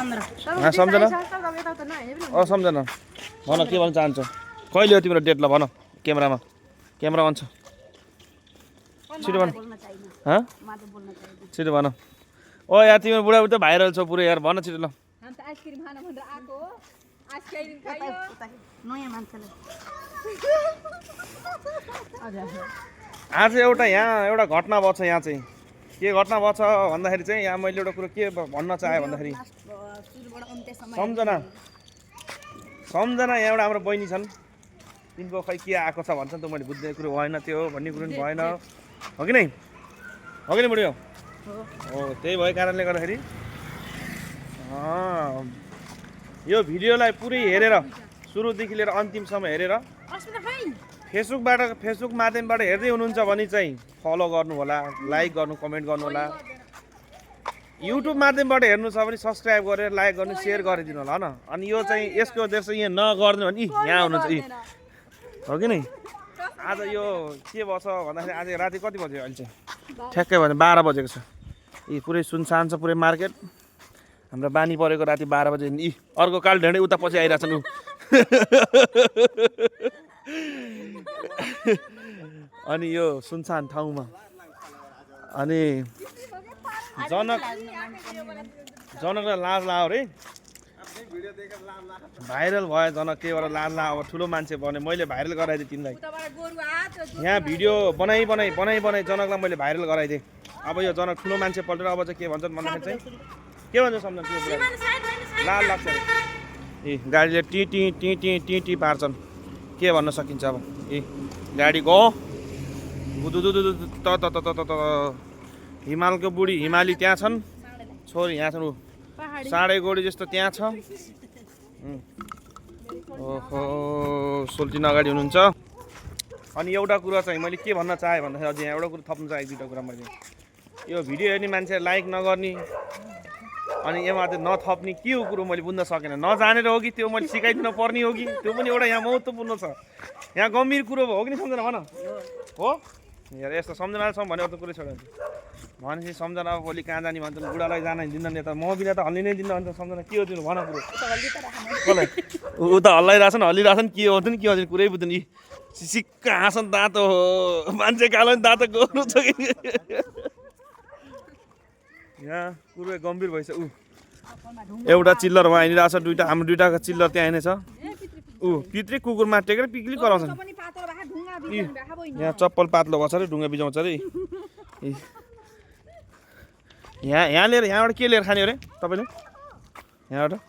सम्झना सम्झना भन के भन्न चाहन्छौ कहिले हो तिम्रो डेट ल भन क्यामेरामा क्यामेरा भन्छ छिटो भन छिटो भन ओ यार तिम्रो बुढाबुढी त भाइरल छ पुरै यार भन छिटो ल आज एउटा यहाँ एउटा घटना भएको छ यहाँ चाहिँ के घटना भएको छ भन्दाखेरि चाहिँ यहाँ मैले एउटा कुरो के भन्न चाहेँ भन्दाखेरि सम्झना यहाँ एउटा हाम्रो बहिनी छन् तिनको खै के आएको छ भन्छ नि त मैले बुझ्ने कुरो भएन त्यो भन्ने कुरो पनि भएन हो कि नै बुढी हो त्यही भएको कारणले गर्दाखेरि यो भिडियोलाई पुरै हेरेर सुरुदेखि लिएर अन्तिमसम्म हेरेर फेसबुक माध्यमबाट हेर्दै हुनुहुन्छ भने चाहिँ फलो गर्नु होला लाइक गर्नु कमेन्ट गर्नु होला युट्युब माध्यमबाट हेर्नु छ भने सब्सक्राइब गरेर लाइक गर्नु सेयर गरिदिनु होला हैन अनि यो चाहिँ यसको उद्देश्य यहाँ नगर्नु भने यहाँ हुनुहुन्छ हो कि नै आज यो के भन्छ भन्दाखेरि आज राति कति बज्यो अहिले चाहिँ ठ्याक्कै भने 12 बजेको छ यी पुरै सुनसान छ पुरै मार्केट हाम्रो बानी परेको राति 12 बजे यी अर्को काल ढेँडै उता पछि आइरहेछन् अनि यो सुनसान ठाउँमा अनि जनकलाई लाज लाग्यो रे भाइरल भयो जनक के भएर लाज लाग्यो अब ठुलो मान्छे बने मैले भाइरल गराइदिएँ तिमीलाई यहाँ भिडियो बनाइ जनकलाई मैले भाइरल गराइदिएँ अब यो जनक ठुलो मान्छे पल्टेर अब चाहिँ के भन्छन् भन्दाखेरि चाहिँ के भन्छ सम्झना त्यो लाज लाग्छ ए गाडीले टी पार्छन् के भन्न सकिन्छ अब ए गाडी गो हिमालको बुढी हिमाली त्यहाँ छन् छोरी यहाँ छन् साँडे गोडी जस्तो त्यहाँ छ ओहो सोल्टिन अगाडि हुनुहुन्छ अनि एउटा कुरा चाहिँ मैले के भन्न चाहेँ भन्दाखेरि अझै यहाँ एउटा कुरा थप्नु चाहेँ दुईवटा कुरा मैले यो भिडियो हेर्ने मान्छे लाइक नगर्ने अनि यसमा चाहिँ नथप्ने के हो कुरो मैले बुझ्न सकेन नजानेर हो कि त्यो मैले सिकाइदिनु पर्ने हो कि त्यो पनि एउटा यहाँ महत्त्वपूर्ण छ यहाँ गम्भीर कुरो हो कि नि सम्झना भन हो यार यस्तो सम्झना छ भने अरू कुरै छोड्यो भनेपछि सम्झना अब भोलि कहाँ जाने भन्छन् बुढालाई जान दिँदैन यता म बिना त हल्ली नै दिन्न भन्छ सम्झना के हो दिनु भन कुरो कसलाई ऊ त हल्लाइरहेछन् हल्लिरहेछन् के हो नि के हो कुरै बुझ्दैन नि सिक्का हाँछन् दाँत हो मान्छे कालो नि दाँत गोरु छ कि यहाँ कुरो गम्भीर भइसक्यो ऊ एउटा चिल्लर उहाँ हिँडिरहेको छ दुईवटा हाम्रो दुईवटा चिल्लर त्यहाँ हिँडेछ ऊ पित्रै कुकुरमा टेकेर पिक्लिक गराउँछन् यहाँ चप्पल पातलो भएको छ अरे ढुङ्गा बिजाउँछ अरे यहाँ लिएर यहाँबाट के लिएर खाने अरे तपाईँले यहाँबाट